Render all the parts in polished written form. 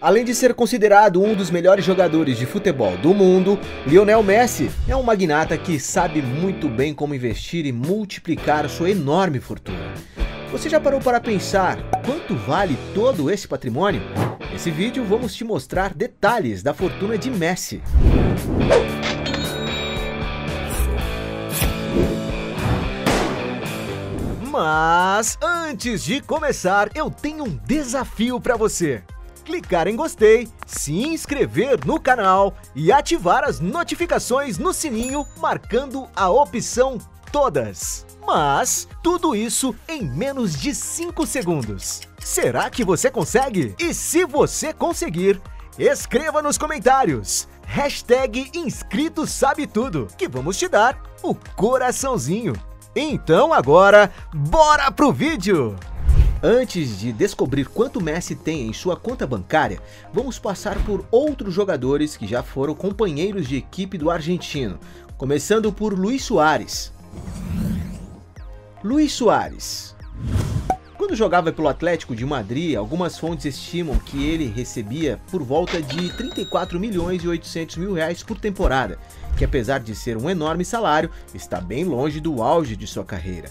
Além de ser considerado um dos melhores jogadores de futebol do mundo, Lionel Messi é um magnata que sabe muito bem como investir e multiplicar sua enorme fortuna. Você já parou para pensar quanto vale todo esse patrimônio? Nesse vídeo vamos te mostrar detalhes da fortuna de Messi. Mas antes de começar, eu tenho um desafio para você. Clicar em gostei, se inscrever no canal e ativar as notificações no sininho, marcando a opção todas. Mas tudo isso em menos de 5 segundos. Será que você consegue? E se você conseguir, escreva nos comentários #InscritoSabeTudo, que vamos te dar o coraçãozinho. Então agora, bora pro vídeo! Antes de descobrir quanto Messi tem em sua conta bancária, vamos passar por outros jogadores que já foram companheiros de equipe do argentino, começando por Luis Suárez. Luis Suárez. Quando jogava pelo Atlético de Madrid, algumas fontes estimam que ele recebia por volta de 34 milhões e 800 mil reais por temporada, que apesar de ser um enorme salário, está bem longe do auge de sua carreira.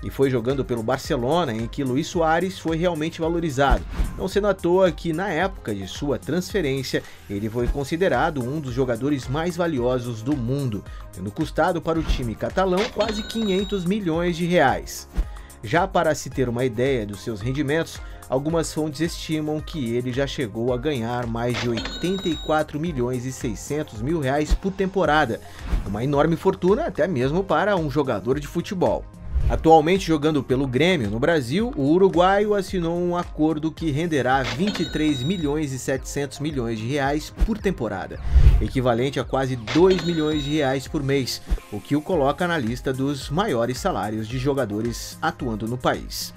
E foi jogando pelo Barcelona em que Luis Suárez foi realmente valorizado, não sendo à toa que na época de sua transferência ele foi considerado um dos jogadores mais valiosos do mundo, tendo custado para o time catalão quase 500 milhões de reais. Já para se ter uma ideia dos seus rendimentos, algumas fontes estimam que ele já chegou a ganhar mais de 84 milhões e 600 mil reais por temporada, uma enorme fortuna até mesmo para um jogador de futebol. Atualmente jogando pelo Grêmio no Brasil, o uruguaio assinou um acordo que renderá 23 milhões e 700 milhões de reais por temporada, equivalente a quase 2 milhões de reais por mês, o que o coloca na lista dos maiores salários de jogadores atuando no país.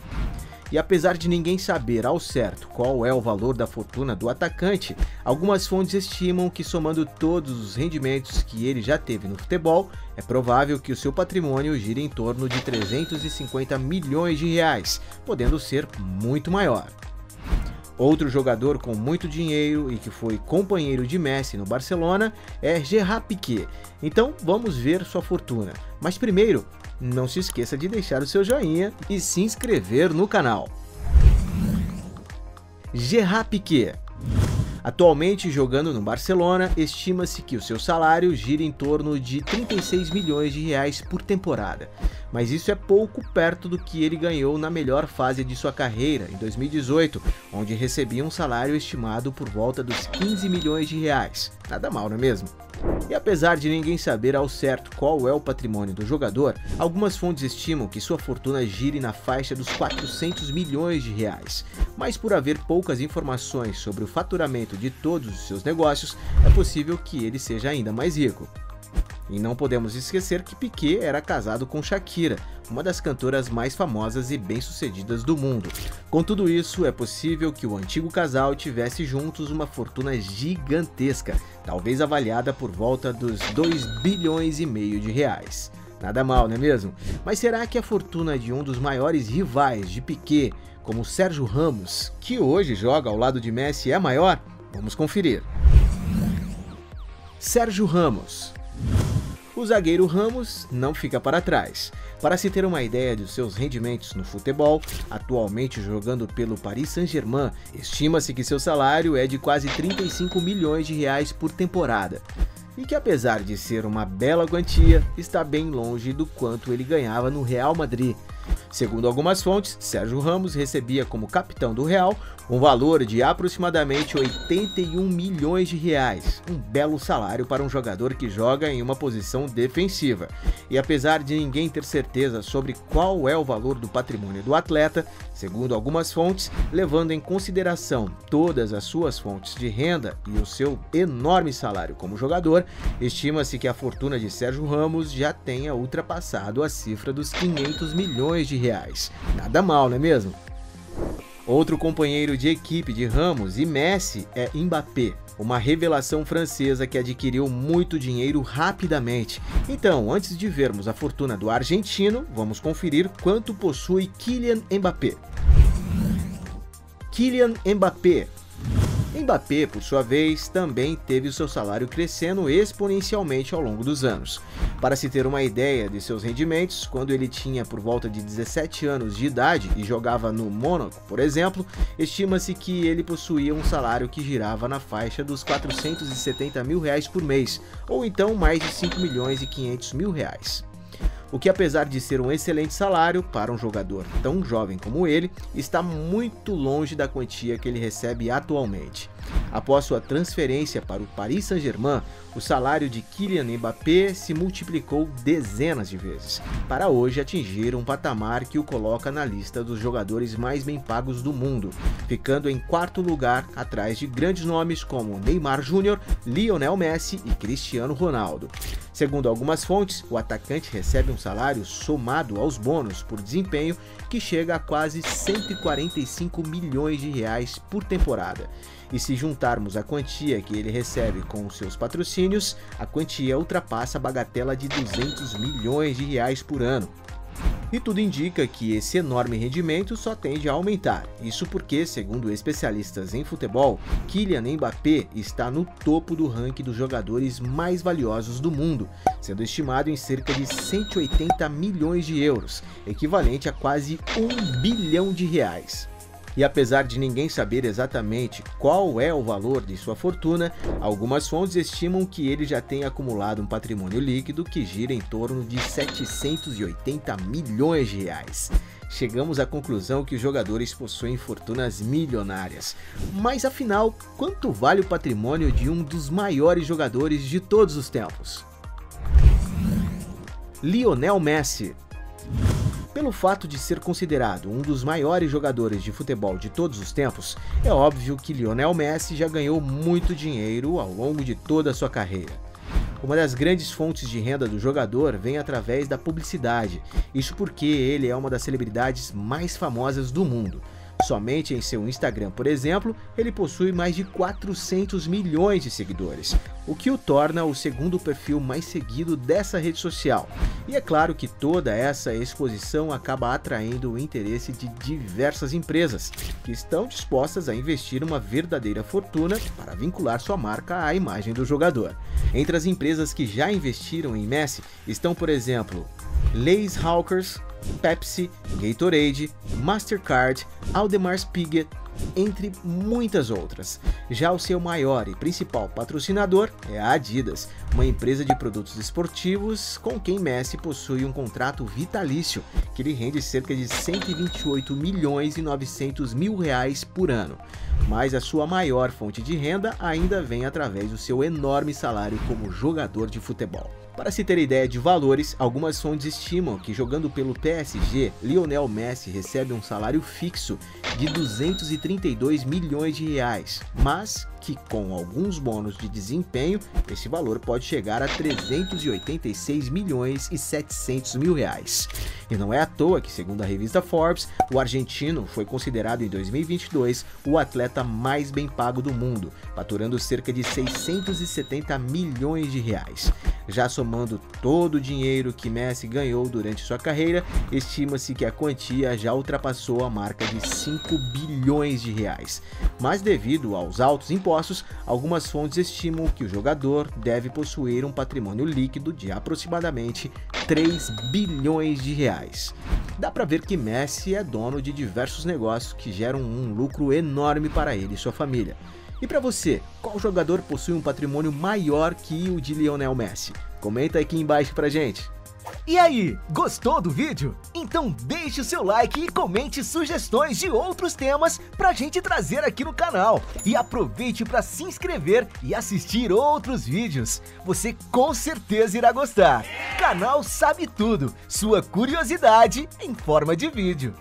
E apesar de ninguém saber ao certo qual é o valor da fortuna do atacante, algumas fontes estimam que somando todos os rendimentos que ele já teve no futebol, é provável que o seu patrimônio gire em torno de 350 milhões de reais, podendo ser muito maior. Outro jogador com muito dinheiro e que foi companheiro de Messi no Barcelona é Gerard Piqué. Então vamos ver sua fortuna. Mas primeiro, não se esqueça de deixar o seu joinha e se inscrever no canal. Gerard Piqué. Atualmente jogando no Barcelona, estima-se que o seu salário gira em torno de 36 milhões de reais por temporada. Mas isso é pouco perto do que ele ganhou na melhor fase de sua carreira, em 2018, onde recebia um salário estimado por volta dos 15 milhões de reais. Nada mal, não é mesmo? E apesar de ninguém saber ao certo qual é o patrimônio do jogador, algumas fontes estimam que sua fortuna gire na faixa dos 400 milhões de reais. Mas por haver poucas informações sobre o faturamento de todos os seus negócios, é possível que ele seja ainda mais rico. E não podemos esquecer que Piqué era casado com Shakira, uma das cantoras mais famosas e bem-sucedidas do mundo. Com tudo isso, é possível que o antigo casal tivesse juntos uma fortuna gigantesca, talvez avaliada por volta dos 2 bilhões e meio de reais. Nada mal, não é mesmo? Mas será que a fortuna de um dos maiores rivais de Piqué, como Sérgio Ramos, que hoje joga ao lado de Messi, é maior? Vamos conferir. Sérgio Ramos. O zagueiro Ramos não fica para trás. Para se ter uma ideia dos seus rendimentos no futebol, atualmente jogando pelo Paris Saint-Germain, estima-se que seu salário é de quase 35 milhões de reais por temporada. E que apesar de ser uma bela quantia, está bem longe do quanto ele ganhava no Real Madrid. Segundo algumas fontes, Sérgio Ramos recebia como capitão do Real um valor de aproximadamente 81 milhões de reais, um belo salário para um jogador que joga em uma posição defensiva. E apesar de ninguém ter certeza sobre qual é o valor do patrimônio do atleta, segundo algumas fontes, levando em consideração todas as suas fontes de renda e o seu enorme salário como jogador, estima-se que a fortuna de Sérgio Ramos já tenha ultrapassado a cifra dos 500 milhões de reais. Nada mal, não é mesmo? Outro companheiro de equipe de Ramos e Messi é Mbappé, uma revelação francesa que adquiriu muito dinheiro rapidamente. Então, antes de vermos a fortuna do argentino, vamos conferir quanto possui Kylian Mbappé. Kylian Mbappé. Em Mbappé, por sua vez, também teve o seu salário crescendo exponencialmente ao longo dos anos. Para se ter uma ideia de seus rendimentos, quando ele tinha por volta de 17 anos de idade e jogava no Mônaco, por exemplo, estima-se que ele possuía um salário que girava na faixa dos R$470 mil por mês, ou então mais de R$5.500.000. O que, apesar de ser um excelente salário para um jogador tão jovem como ele, está muito longe da quantia que ele recebe atualmente. Após sua transferência para o Paris Saint-Germain, o salário de Kylian Mbappé se multiplicou dezenas de vezes, para hoje atingir um patamar que o coloca na lista dos jogadores mais bem pagos do mundo, ficando em quarto lugar atrás de grandes nomes como Neymar Júnior, Lionel Messi e Cristiano Ronaldo. Segundo algumas fontes, o atacante recebe um salário somado aos bônus por desempenho que chega a quase R$145 milhões por temporada. E se juntarmos a quantia que ele recebe com os seus patrocínios, a quantia ultrapassa a bagatela de R$200 milhões por ano. E tudo indica que esse enorme rendimento só tende a aumentar. Isso porque, segundo especialistas em futebol, Kylian Mbappé está no topo do ranking dos jogadores mais valiosos do mundo, sendo estimado em cerca de 180 milhões de euros, equivalente a quase R$1 bilhão. E apesar de ninguém saber exatamente qual é o valor de sua fortuna, algumas fontes estimam que ele já tem acumulado um patrimônio líquido que gira em torno de 780 milhões de reais. Chegamos à conclusão que os jogadores possuem fortunas milionárias. Mas afinal, quanto vale o patrimônio de um dos maiores jogadores de todos os tempos? Lionel Messi. Pelo fato de ser considerado um dos maiores jogadores de futebol de todos os tempos, é óbvio que Lionel Messi já ganhou muito dinheiro ao longo de toda a sua carreira. Uma das grandes fontes de renda do jogador vem através da publicidade, isso porque ele é uma das celebridades mais famosas do mundo. Somente em seu Instagram, por exemplo, ele possui mais de 400 milhões de seguidores, o que o torna o segundo perfil mais seguido dessa rede social. E é claro que toda essa exposição acaba atraindo o interesse de diversas empresas, que estão dispostas a investir uma verdadeira fortuna para vincular sua marca à imagem do jogador. Entre as empresas que já investiram em Messi estão, por exemplo, Lays Hawkers, Pepsi, Gatorade, Mastercard, Aldemar Piguet, entre muitas outras. Já o seu maior e principal patrocinador é a Adidas, uma empresa de produtos esportivos com quem Messi possui um contrato vitalício que lhe rende cerca de R$128 milhões e 900 mil por ano. Mas a sua maior fonte de renda ainda vem através do seu enorme salário como jogador de futebol. Para se ter ideia de valores, algumas fontes estimam que jogando pelo PSG, Lionel Messi recebe um salário fixo de R$232 milhões, mas que com alguns bônus de desempenho, esse valor pode chegar a R$386 milhões e 700 mil. E não é à toa que, segundo a revista Forbes, o argentino foi considerado em 2022 o atleta mais bem pago do mundo, faturando cerca de R$670 milhões. Já somando todo o dinheiro que Messi ganhou durante sua carreira, estima-se que a quantia já ultrapassou a marca de R$5 bilhões. Mas devido aos altos impostos, algumas fontes estimam que o jogador deve possuir um patrimônio líquido de aproximadamente R$3 bilhões. Dá para ver que Messi é dono de diversos negócios que geram um lucro enorme para ele e sua família. E para você, qual jogador possui um patrimônio maior que o de Lionel Messi? Comenta aqui embaixo pra gente. E aí, gostou do vídeo? Então deixe o seu like e comente sugestões de outros temas pra gente trazer aqui no canal. E aproveite para se inscrever e assistir outros vídeos. Você com certeza irá gostar. Canal Sabe Tudo, sua curiosidade em forma de vídeo.